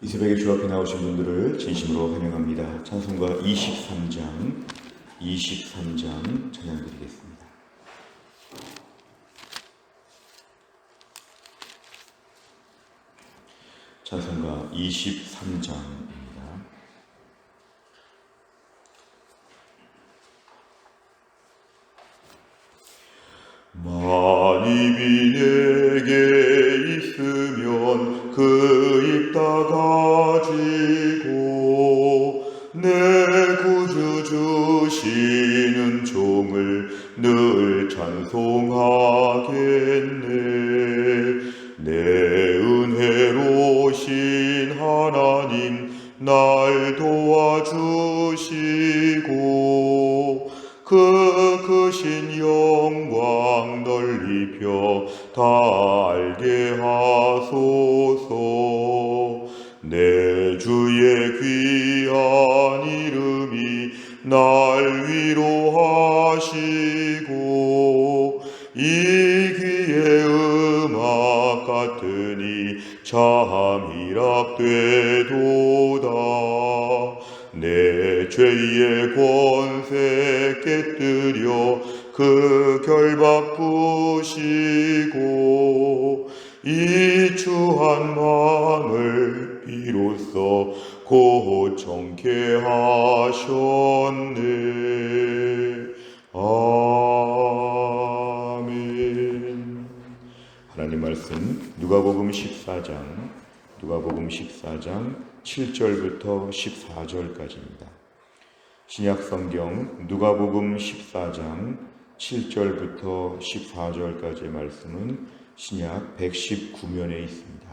이 새벽에 주 앞에 나오신 분들을 진심으로 환영합니다. 찬송가 23장 찬양 드리겠습니다. 찬송가 23장입니다. 만입이 내게 있으면 그 입 다 가지고 내 구주 주시는 종을 늘 찬송하겠네. 내 은혜로신 하나님 날 도와주시고 그 크신 영광 널리 펴 다 알게 하소서. 내 주의 귀한 이름이 날 위로하시고 이 귀의 음악 같으니 참 희락되도다. 내 죄의 권세 깨뜨려 그 결박 부시고 이 추한 마음을 비로소 곧 정케 하셨네. 아멘. 하나님 말씀 누가복음 14장 7절부터 14절까지입니다. 신약성경 누가복음 14장 7절부터 14절까지의 말씀은 신약 119면에 있습니다.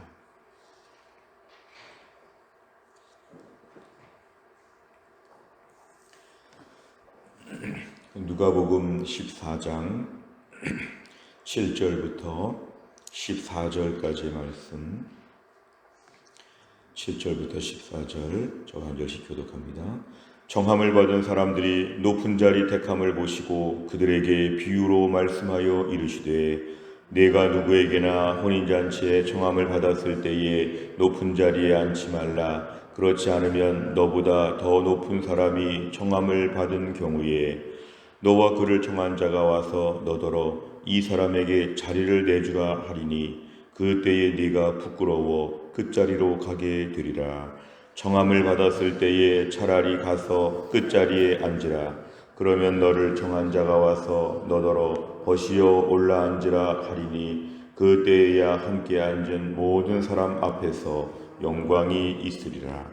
누가복음 14장 7절부터 14절까지의 말씀, 7절부터 14절 저 한 절씩 교독합니다. 청함을 받은 사람들이 높은 자리 택함을 보시고 그들에게 비유로 말씀하여 이르시되 내가 누구에게나 혼인잔치에 청함을 받았을 때에 높은 자리에 앉지 말라. 그렇지 않으면 너보다 더 높은 사람이 청함을 받은 경우에 너와 그를 청한 자가 와서 너더러 이 사람에게 자리를 내주라 하리니 그때에 네가 부끄러워 끝자리로 가게 되리라. 청함을 받았을 때에 차라리 가서 끝자리에 앉으라. 그러면 너를 청한 자가 와서 너더러 벗이어 올라앉으라 하리니 그때에야 함께 앉은 모든 사람 앞에서 영광이 있으리라.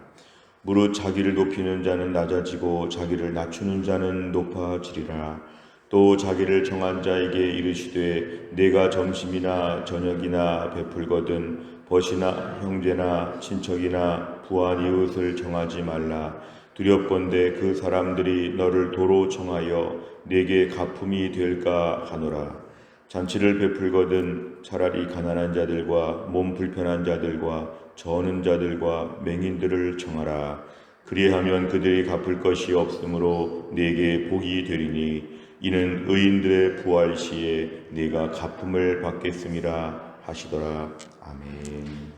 무릇 자기를 높이는 자는 낮아지고 자기를 낮추는 자는 높아지리라. 또 자기를 청한 자에게 이르시되 내가 점심이나 저녁이나 베풀거든 벗이나 형제나 친척이나 부한 이웃을 청하지 말라. 두렵건대 그 사람들이 너를 도로 청하여 내게 가품이 될까 하노라. 잔치를 베풀거든 차라리 가난한 자들과 몸 불편한 자들과 저는 자들과 맹인들을 청하라. 그리하면 그들이 갚을 것이 없으므로 내게 복이 되리니 이는 의인들의 부활 시에 네가 가품을 받겠음이라 하시더라. 아멘.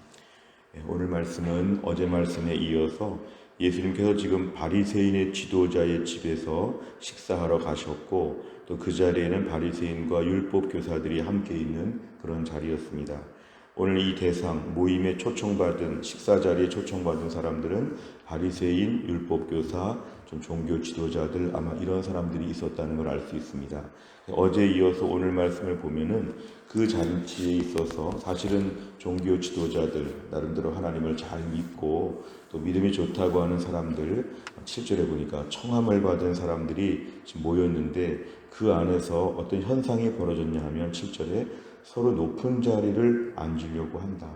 오늘 말씀은 어제 말씀에 이어서 예수님께서 지금 바리새인의 지도자의 집에서 식사하러 가셨고 또 그 자리에는 바리새인과 율법 교사들이 함께 있는 그런 자리였습니다. 오늘 이 대상 모임에 초청받은 식사 자리에 초청받은 사람들은 바리새인, 율법 교사, 좀 종교 지도자들 아마 이런 사람들이 있었다는 걸 알 수 있습니다. 어제 이어서 오늘 말씀을 보면은 그 잔치에 있어서 사실은 종교 지도자들 나름대로 하나님을 잘 믿고 또 믿음이 좋다고 하는 사람들 7절에 보니까 청함을 받은 사람들이 지금 모였는데 그 안에서 어떤 현상이 벌어졌냐 하면 7절에 서로 높은 자리를 앉으려고 한다.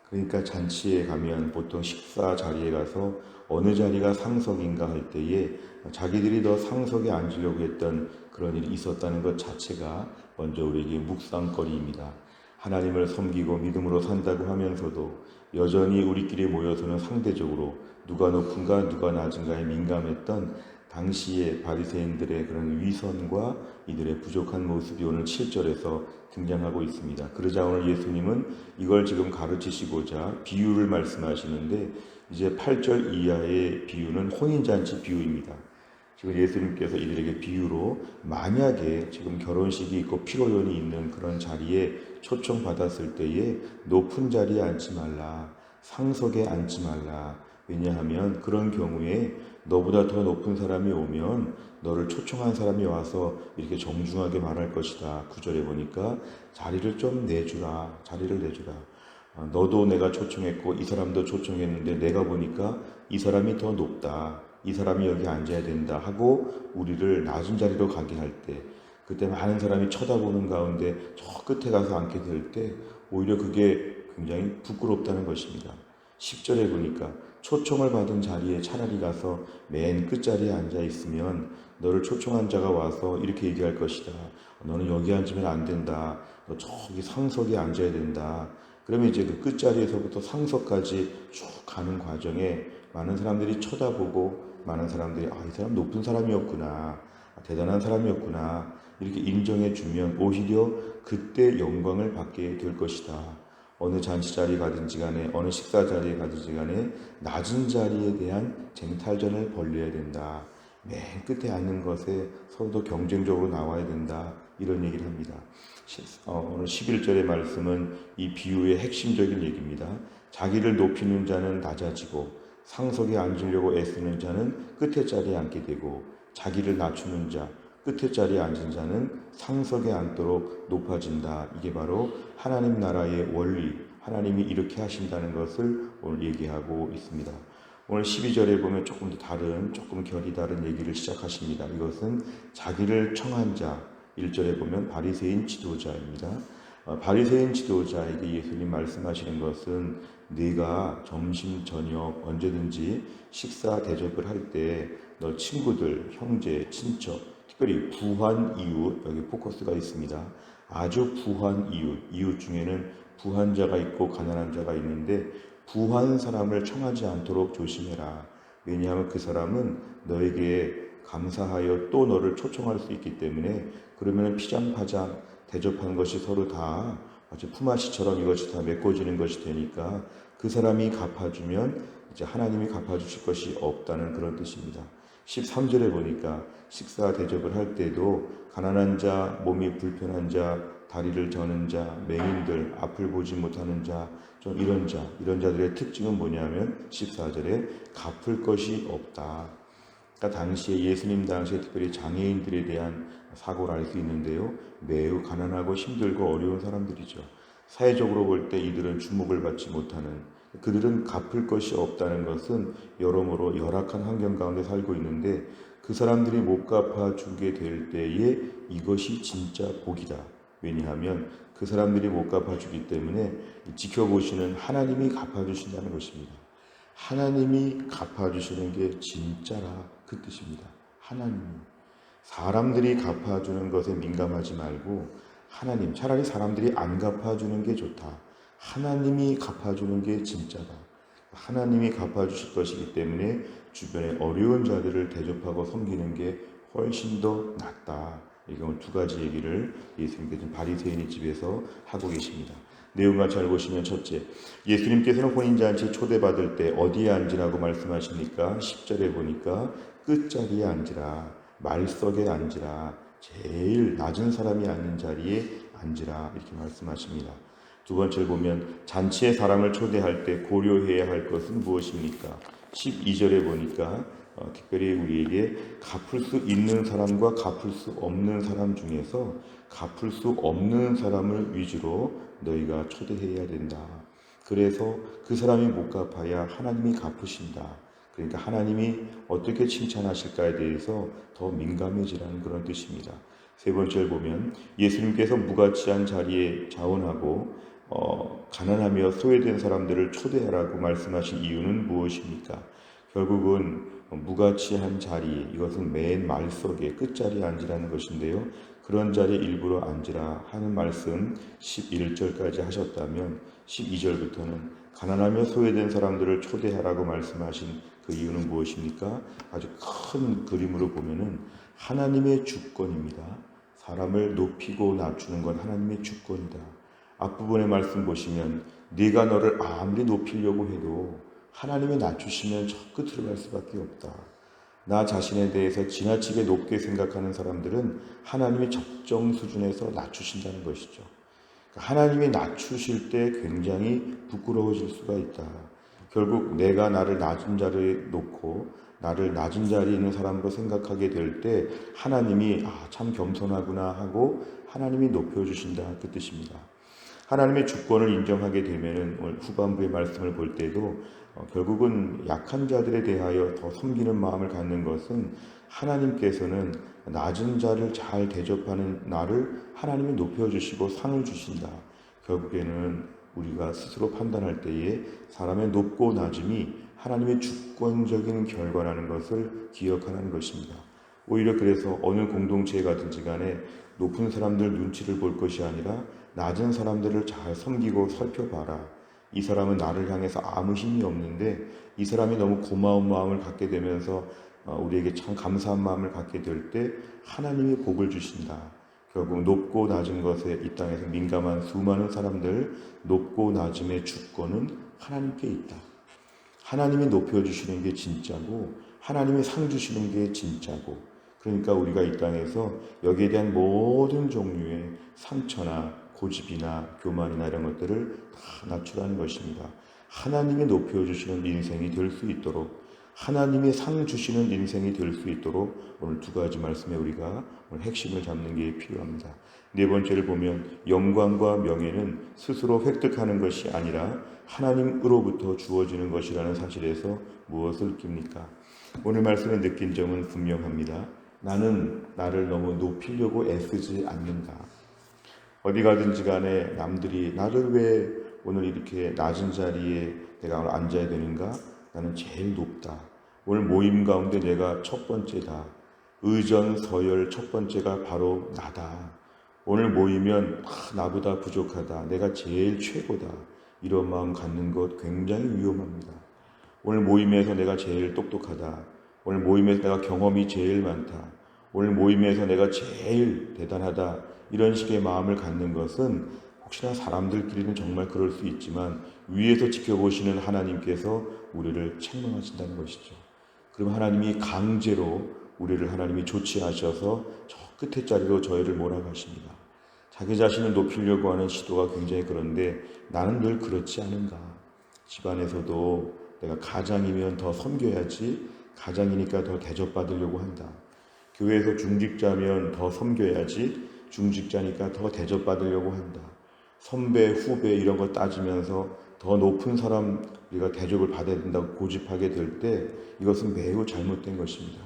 그러니까 잔치에 가면 보통 식사 자리에 가서 어느 자리가 상석인가 할 때에 자기들이 더 상석에 앉으려고 했던 그런 일이 있었다는 것 자체가 먼저 우리에게 묵상거리입니다. 하나님을 섬기고 믿음으로 산다고 하면서도 여전히 우리끼리 모여서는 상대적으로 누가 높은가 누가 낮은가에 민감했던 당시의 바리새인들의 그런 위선과 이들의 부족한 모습이 오늘 7절에서 등장하고 있습니다. 그러자 오늘 예수님은 이걸 지금 가르치시고자 비유를 말씀하시는데 이제 8절 이하의 비유는 혼인잔치 비유입니다. 지금 예수님께서 이들에게 비유로 만약에 지금 결혼식이 있고 피로연이 있는 그런 자리에 초청받았을 때에 높은 자리에 앉지 말라, 상석에 앉지 말라. 왜냐하면 그런 경우에 너보다 더 높은 사람이 오면 너를 초청한 사람이 와서 이렇게 정중하게 말할 것이다. 9절에 보니까 자리를 좀 내주라. 자리를 내주라. 너도 내가 초청했고 이 사람도 초청했는데 내가 보니까 이 사람이 더 높다. 이 사람이 여기 앉아야 된다 하고 우리를 낮은 자리로 가게 할 때, 그때 많은 사람이 쳐다보는 가운데 저 끝에 가서 앉게 될 때 오히려 그게 굉장히 부끄럽다는 것입니다. 10절에 보니까 초청을 받은 자리에 차라리 가서 맨 끝자리에 앉아 있으면 너를 초청한 자가 와서 이렇게 얘기할 것이다. 너는 여기 앉으면 안 된다. 너 저기 상석에 앉아야 된다. 그러면 이제 그 끝자리에서부터 상석까지 쭉 가는 과정에 많은 사람들이 쳐다보고 많은 사람들이 이 사람 높은 사람이었구나. 대단한 사람이었구나. 이렇게 인정해 주면 오히려 그때 영광을 받게 될 것이다. 어느 잔치 자리에 가든지 간에 어느 식사 자리에 가든지 간에 낮은 자리에 대한 쟁탈전을 벌려야 된다. 맨 끝에 앉는 것에 서로도 경쟁적으로 나와야 된다. 이런 얘기를 합니다. 오늘 11절의 말씀은 이 비유의 핵심적인 얘기입니다. 자기를 높이는 자는 낮아지고 상석에 앉으려고 애쓰는 자는 끝에 자리에 앉게 되고 자기를 낮추는 자, 끝에 자리에 앉은 자는 상석에 앉도록 높아진다. 이게 바로 하나님 나라의 원리, 하나님이 이렇게 하신다는 것을 오늘 얘기하고 있습니다. 오늘 12절에 보면 조금 더 다른, 조금 결이 다른 얘기를 시작하십니다. 이것은 자기를 청한 자, 1절에 보면 바리새인 지도자입니다. 바리새인 지도자에게 예수님 말씀하시는 것은 네가 점심, 저녁 언제든지 식사 대접을 할 때 너 친구들, 형제, 친척, 특별히 부한 이웃, 여기 포커스가 있습니다. 아주 부한 이웃 중에는 부한 자가 있고 가난한 자가 있는데 부한 사람을 청하지 않도록 조심해라. 왜냐하면 그 사람은 너에게 감사하여 또 너를 초청할 수 있기 때문에 그러면 피장파장 대접한 것이 서로 다 마치 품앗이처럼 이것이 다 메꿔지는 것이 되니까 그 사람이 갚아주면 이제 하나님이 갚아주실 것이 없다는 그런 뜻입니다. 13절에 보니까 식사 대접을 할 때도 가난한 자, 몸이 불편한 자, 다리를 저는 자, 맹인들, 앞을 보지 못하는 자, 좀 이런 자들의 특징은 뭐냐면 14절에 갚을 것이 없다. 그러니까 당시에 예수님 당시에 특별히 장애인들에 대한 사고를 알 수 있는데요. 매우 가난하고 힘들고 어려운 사람들이죠. 사회적으로 볼 때 이들은 주목을 받지 못하는, 그들은 갚을 것이 없다는 것은 여러모로 열악한 환경 가운데 살고 있는데 그 사람들이 못 갚아주게 될 때에 이것이 진짜 복이다. 왜냐하면 그 사람들이 못 갚아주기 때문에 지켜보시는 하나님이 갚아주신다는 것입니다. 하나님이 갚아주시는 게 진짜라 그 뜻입니다. 하나님이. 사람들이 갚아주는 것에 민감하지 말고 하나님, 차라리 사람들이 안 갚아주는 게 좋다. 하나님이 갚아주는 게 진짜다. 하나님이 갚아주실 것이기 때문에 주변에 어려운 자들을 대접하고 섬기는 게 훨씬 더 낫다. 이 경우 두 가지 얘기를 예수님께서 바리새인의 집에서 하고 계십니다. 내용을 잘 보시면 첫째, 예수님께서는 혼인잔치에 초대받을 때 어디에 앉으라고 말씀하십니까? 10절에 보니까 끝자리에 앉으라, 말석에 앉으라, 제일 낮은 사람이 앉는 자리에 앉으라 이렇게 말씀하십니다. 두 번째를 보면 잔치에 사람을 초대할 때 고려해야 할 것은 무엇입니까? 12절에 보니까 특별히 우리에게 갚을 수 있는 사람과 갚을 수 없는 사람 중에서 갚을 수 없는 사람을 위주로 너희가 초대해야 된다. 그래서 그 사람이 못 갚아야 하나님이 갚으신다. 그러니까 하나님이 어떻게 칭찬하실까에 대해서 더 민감해지라는 그런 뜻입니다. 세 번째를 보면 예수님께서 무가치한 자리에 자원하고 가난하며 소외된 사람들을 초대하라고 말씀하신 이유는 무엇입니까? 결국은 무가치한 자리, 이것은 맨 말석에 끝자리에 앉으라는 것인데요. 그런 자리에 일부러 앉으라 하는 말씀 11절까지 하셨다면 12절부터는 가난하며 소외된 사람들을 초대하라고 말씀하신 그 이유는 무엇입니까? 아주 큰 그림으로 보면은 하나님의 주권입니다. 사람을 높이고 낮추는 건 하나님의 주권이다. 앞부분의 말씀 보시면 네가 너를 아무리 높이려고 해도 하나님이 낮추시면 저 끝으로 갈 수밖에 없다. 나 자신에 대해서 지나치게 높게 생각하는 사람들은 하나님이 적정 수준에서 낮추신다는 것이죠. 하나님이 낮추실 때 굉장히 부끄러워질 수가 있다. 결국 내가 나를 낮은 자리에 놓고 나를 낮은 자리에 있는 사람으로 생각하게 될 때 하나님이 참 겸손하구나 하고 하나님이 높여주신다, 그 뜻입니다. 하나님의 주권을 인정하게 되면은 오늘 후반부의 말씀을 볼 때도 결국은 약한 자들에 대하여 더 섬기는 마음을 갖는 것은 하나님께서는 낮은 자를 잘 대접하는 나를 하나님이 높여주시고 상을 주신다. 결국에는 우리가 스스로 판단할 때에 사람의 높고 낮음이 하나님의 주권적인 결과라는 것을 기억하는 것입니다. 오히려 그래서 어느 공동체에 가든지 간에 높은 사람들 눈치를 볼 것이 아니라 낮은 사람들을 잘 섬기고 살펴봐라. 이 사람은 나를 향해서 아무 힘이 없는데 이 사람이 너무 고마운 마음을 갖게 되면서 우리에게 참 감사한 마음을 갖게 될 때 하나님이 복을 주신다. 결국 높고 낮은 것에 이 땅에서 민감한 수많은 사람들, 높고 낮음의 주권은 하나님께 있다. 하나님이 높여주시는 게 진짜고 하나님이 상 주시는 게 진짜고, 그러니까 우리가 이 땅에서 여기에 대한 모든 종류의 상처나 고집이나 교만이나 이런 것들을 다 낮추라는 것입니다. 하나님이 높여주시는 인생이 될 수 있도록, 하나님이 상 주시는 인생이 될 수 있도록 오늘 두 가지 말씀에 우리가 오늘 핵심을 잡는 게 필요합니다. 네 번째를 보면 영광과 명예는 스스로 획득하는 것이 아니라 하나님으로부터 주어지는 것이라는 사실에서 무엇을 느낍니까? 오늘 말씀에 느낀 점은 분명합니다. 나는 나를 너무 높이려고 애쓰지 않는다. 어디 가든지 간에 남들이 나를 왜 오늘 이렇게 낮은 자리에 내가 오늘 앉아야 되는가? 나는 제일 높다. 오늘 모임 가운데 내가 첫 번째다. 의전 서열 첫 번째가 바로 나다. 오늘 모이면 나보다 부족하다. 내가 제일 최고다. 이런 마음 갖는 것 굉장히 위험합니다. 오늘 모임에서 내가 제일 똑똑하다. 오늘 모임에서 내가 경험이 제일 많다. 오늘 모임에서 내가 제일 대단하다. 이런 식의 마음을 갖는 것은 혹시나 사람들끼리는 정말 그럴 수 있지만 위에서 지켜보시는 하나님께서 우리를 책망하신다는 것이죠. 그럼 하나님이 강제로 우리를 하나님이 조치하셔서 저 끝에 자리로 저희를 몰아가십니다. 자기 자신을 높이려고 하는 시도가 굉장히 그런데 나는 늘 그렇지 않은가. 집안에서도 내가 가장이면 더 섬겨야지, 가장이니까 더 대접받으려고 한다. 교회에서 중직자면 더 섬겨야지, 중직자니까 더 대접받으려고 한다. 선배, 후배 이런 거 따지면서 더 높은 사람 우리가 대접을 받아야 된다고 고집하게 될 때 이것은 매우 잘못된 것입니다.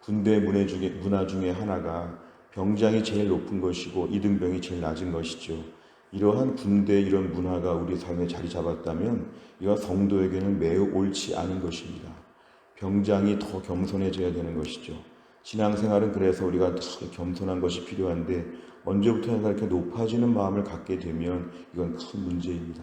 군대 문화 중에 하나가 병장이 제일 높은 것이고 이등병이 제일 낮은 것이죠. 이러한 군대 이런 문화가 우리 삶에 자리 잡았다면 이건 성도에게는 매우 옳지 않은 것입니다. 병장이 더 겸손해져야 되는 것이죠. 신앙생활은 그래서 우리가 더 겸손한 것이 필요한데 언제부터인가 이렇게 높아지는 마음을 갖게 되면 이건 큰 문제입니다.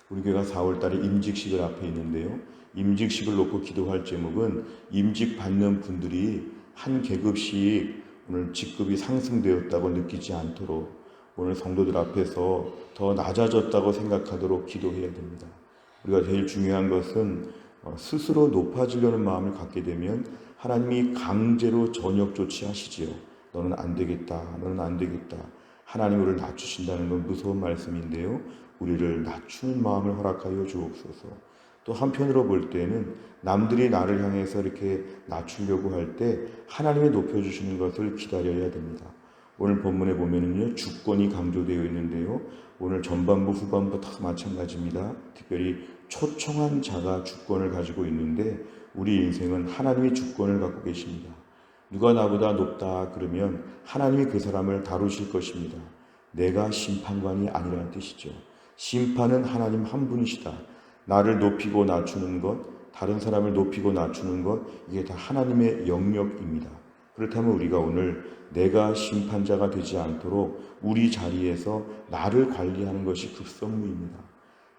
우리 교회가 4월달에 임직식을 앞에 있는데요. 임직식을 놓고 기도할 제목은 임직 받는 분들이 한 계급씩 오늘 직급이 상승되었다고 느끼지 않도록 오늘 성도들 앞에서 더 낮아졌다고 생각하도록 기도해야 됩니다. 우리가 제일 중요한 것은 스스로 높아지려는 마음을 갖게 되면 하나님이 강제로 전역 조치하시지요. 너는 안 되겠다. 너는 안 되겠다. 하나님 우리를 낮추신다는 건 무서운 말씀인데요. 우리를 낮추는 마음을 허락하여 주옵소서. 또 한편으로 볼 때는 남들이 나를 향해서 이렇게 낮추려고 할 때 하나님이 높여주시는 것을 기다려야 됩니다. 오늘 본문에 보면은요, 주권이 강조되어 있는데요. 오늘 전반부, 후반부 다 마찬가지입니다. 특별히 초청한 자가 주권을 가지고 있는데 우리 인생은 하나님이 주권을 갖고 계십니다. 누가 나보다 높다 그러면 하나님이 그 사람을 다루실 것입니다. 내가 심판관이 아니라는 뜻이죠. 심판은 하나님 한 분이시다. 나를 높이고 낮추는 것, 다른 사람을 높이고 낮추는 것, 이게 다 하나님의 영역입니다. 그렇다면 우리가 오늘 내가 심판자가 되지 않도록 우리 자리에서 나를 관리하는 것이 급선무입니다.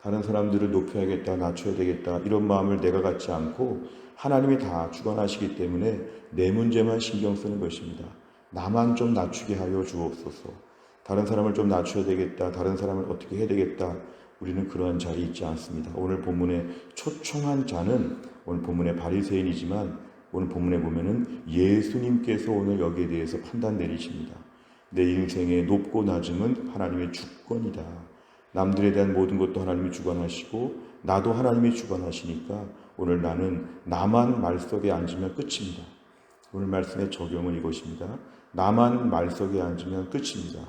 다른 사람들을 높여야겠다, 낮춰야 되겠다 이런 마음을 내가 갖지 않고 하나님이 다 주관하시기 때문에 내 문제만 신경 쓰는 것입니다. 나만 좀 낮추게 하여 주옵소서. 다른 사람을 좀 낮춰야 되겠다, 다른 사람을 어떻게 해야 되겠다, 우리는 그러한 자리에 있지 않습니다. 오늘 본문에 초청한 자는 오늘 본문의 바리새인이지만 오늘 본문에 보면은 예수님께서 오늘 여기에 대해서 판단 내리십니다. 내 인생의 높고 낮음은 하나님의 주권이다. 남들에 대한 모든 것도 하나님이 주관하시고 나도 하나님이 주관하시니까 오늘 나는 나만 말석에 앉으면 끝입니다. 오늘 말씀의 적용은 이것입니다. 나만 말석에 앉으면 끝입니다.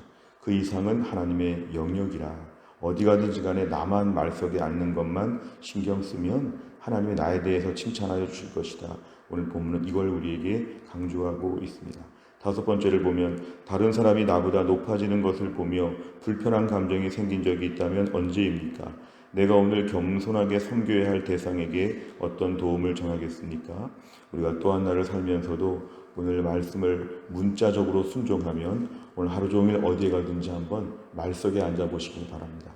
그 이상은 하나님의 영역이라. 어디 가든지 간에 나만 말석에 앉는 것만 신경 쓰면 하나님이 나에 대해서 칭찬하여 주실 것이다. 오늘 본문은 이걸 우리에게 강조하고 있습니다. 다섯 번째를 보면 다른 사람이 나보다 높아지는 것을 보며 불편한 감정이 생긴 적이 있다면 언제입니까? 내가 오늘 겸손하게 섬겨야 할 대상에게 어떤 도움을 전하겠습니까? 우리가 또 한 날을 살면서도 오늘 말씀을 문자적으로 순종하면 오늘 하루 종일 어디에 가든지 한번 말석에 앉아보시길 바랍니다.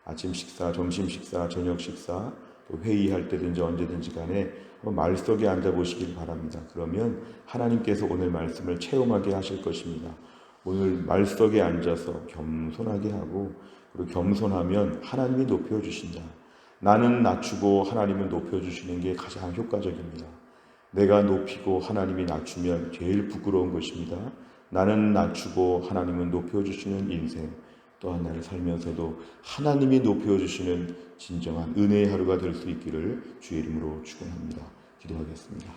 아침 식사, 점심 식사, 저녁 식사, 또 회의할 때든지 언제든지 간에 말석에 앉아보시길 바랍니다. 그러면 하나님께서 오늘 말씀을 체험하게 하실 것입니다. 오늘 말석에 앉아서 겸손하게 하고 그리고 겸손하면 하나님이 높여주신다. 나는 낮추고 하나님은 높여주시는 게 가장 효과적입니다. 내가 높이고 하나님이 낮추면 제일 부끄러운 것입니다. 나는 낮추고 하나님은 높여주시는 인생, 또 하나를 살면서도 하나님이 높여주시는 진정한 은혜의 하루가 될 수 있기를 주의 이름으로 축원합니다. 기도하겠습니다.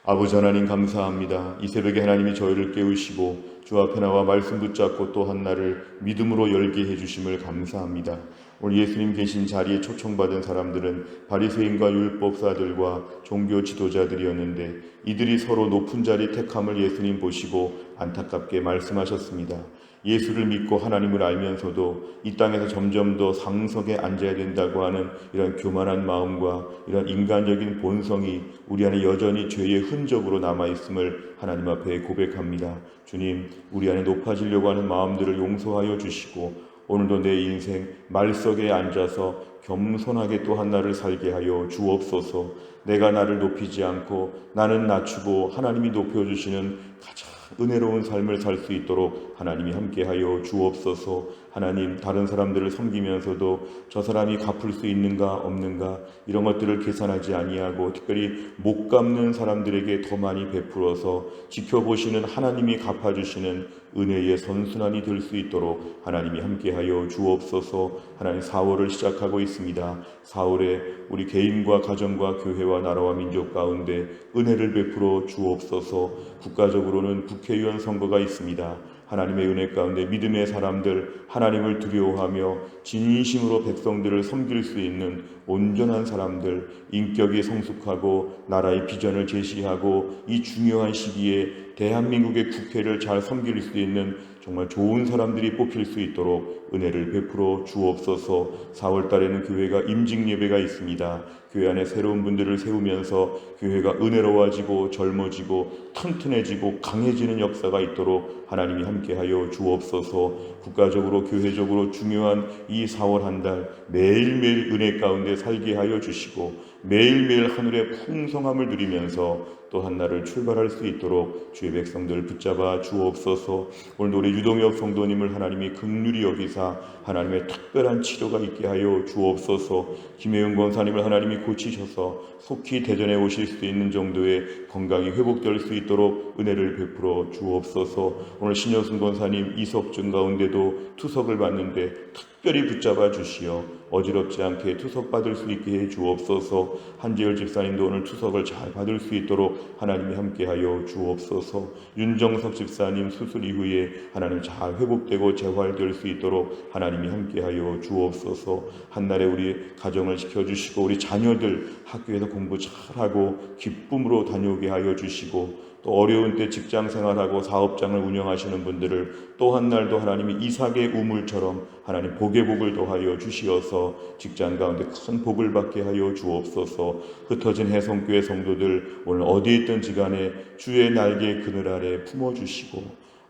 아버지 하나님 감사합니다. 이 새벽에 하나님이 저희를 깨우시고 주 앞에 나와 말씀 붙잡고 또 한 날을 믿음으로 열게 해주심을 감사합니다. 오늘 예수님 계신 자리에 초청받은 사람들은 바리새인과 율법사들과 종교 지도자들이었는데 이들이 서로 높은 자리 택함을 예수님 보시고 안타깝게 말씀하셨습니다. 예수를 믿고 하나님을 알면서도 이 땅에서 점점 더 상석에 앉아야 된다고 하는 이런 교만한 마음과 이런 인간적인 본성이 우리 안에 여전히 죄의 흔적으로 남아있음을 하나님 앞에 고백합니다. 주님, 우리 안에 높아지려고 하는 마음들을 용서하여 주시고 오늘도 내 인생 말석에 앉아서 겸손하게 또 한 날을 살게 하여 주옵소서. 내가 나를 높이지 않고 나는 낮추고 하나님이 높여주시는 가장 은혜로운 삶을 살 수 있도록 하나님이 함께하여 주옵소서. 하나님, 다른 사람들을 섬기면서도 저 사람이 갚을 수 있는가 없는가 이런 것들을 계산하지 아니하고 특별히 못 갚는 사람들에게 더 많이 베풀어서 지켜보시는 하나님이 갚아주시는 은혜의 선순환이 될 수 있도록 하나님이 함께하여 주옵소서. 하나님, 4월을 시작하고 있습니다. 4월에 우리 개인과 가정과 교회와 나라와 민족 가운데 은혜를 베풀어 주옵소서. 국가적으로는 국회의원 선거가 있습니다. 하나님의 은혜 가운데 믿음의 사람들, 하나님을 두려워하며 진심으로 백성들을 섬길 수 있는 온전한 사람들, 인격이 성숙하고 나라의 비전을 제시하고 이 중요한 시기에 대한민국의 국회를 잘 섬길 수 있는 정말 좋은 사람들이 뽑힐 수 있도록 은혜를 베풀어 주옵소서. 4월 달에는 교회가 임직 예배가 있습니다. 교회 안에 새로운 분들을 세우면서 교회가 은혜로워지고 젊어지고 튼튼해지고 강해지는 역사가 있도록 하나님이 함께하여 주옵소서. 국가적으로 교회적으로 중요한 이 4월 한 달 매일매일 은혜 가운데 살게 하여 주시고 매일매일 하늘의 풍성함을 누리면서 또 한 날을 출발할 수 있도록 주의 백성들 붙잡아 주옵소서. 오늘도 우리 유동혁 성도님을 하나님이 긍휼히 여기사 하나님의 특별한 치료가 있게 하여 주옵소서. 김혜윤 권사님을 하나님이 고치셔서 속히 대전에 오실 수 있는 정도의 건강이 회복될 수 있도록 은혜를 베풀어 주옵소서. 오늘 신여순 권사님 이석증 가운데도 투석을 받는데 특별히 붙잡아 주시어 어지럽지 않게 투석 받을 수 있게 해 주옵소서. 한재열 집사님도 오늘 투석을 잘 받을 수 있도록 하나님이 함께하여 주옵소서. 윤정석 집사님 수술 이후에 하나님 잘 회복되고 재활될 수 있도록 하나님이 함께하여 주옵소서. 한날에 우리 가정을 지켜주시고 우리 자녀들 학교에서 공부 잘하고 기쁨으로 다녀오게 하여 주시고 또 어려운 때 직장 생활하고 사업장을 운영하시는 분들을 또 한 날도 하나님이 이삭의 우물처럼 하나님 복의 복을 더하여 주시어서 직장 가운데 큰 복을 받게 하여 주옵소서. 흩어진 해성교회 성도들 오늘 어디에 있든지 간에 주의 날개 그늘 아래 품어주시고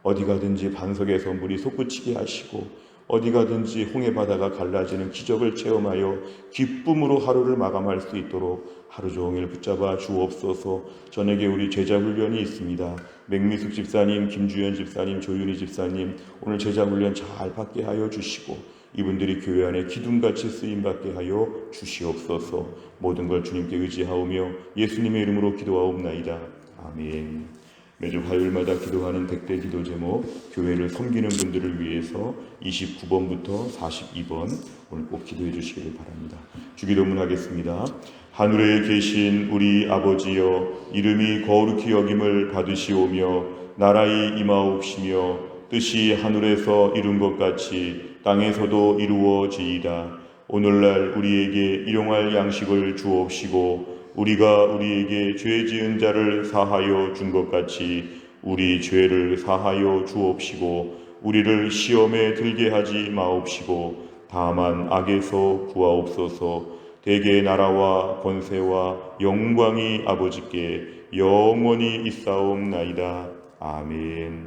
어디 가든지 반석에서 물이 솟구치게 하시고 어디 가든지 홍해 바다가 갈라지는 기적을 체험하여 기쁨으로 하루를 마감할 수 있도록 하루 종일 붙잡아 주옵소서. 저녁에 우리 제자 훈련이 있습니다. 맹미숙 집사님, 김주연 집사님, 조윤희 집사님 오늘 제자 훈련 잘 받게 하여 주시고 이분들이 교회 안에 기둥같이 쓰임받게 하여 주시옵소서. 모든 걸 주님께 의지하오며 예수님의 이름으로 기도하옵나이다. 아멘. 매주 화요일마다 기도하는 백대 기도 제목, 교회를 섬기는 분들을 위해서 29번부터 42번 오늘 꼭 기도해 주시기를 바랍니다. 주기도문 하겠습니다. 하늘에 계신 우리 아버지여, 이름이 거룩히 여김을 받으시오며 나라의 임하옵시며 뜻이 하늘에서 이룬 것 같이 땅에서도 이루어지이다. 오늘날 우리에게 일용할 양식을 주옵시고 우리가 우리에게 죄 지은 자를 사하여 준 것 같이 우리 죄를 사하여 주옵시고 우리를 시험에 들게 하지 마옵시고 다만 악에서 구하옵소서. 대개 나라와 권세와 영광이 아버지께 영원히 있사옵나이다. 아멘.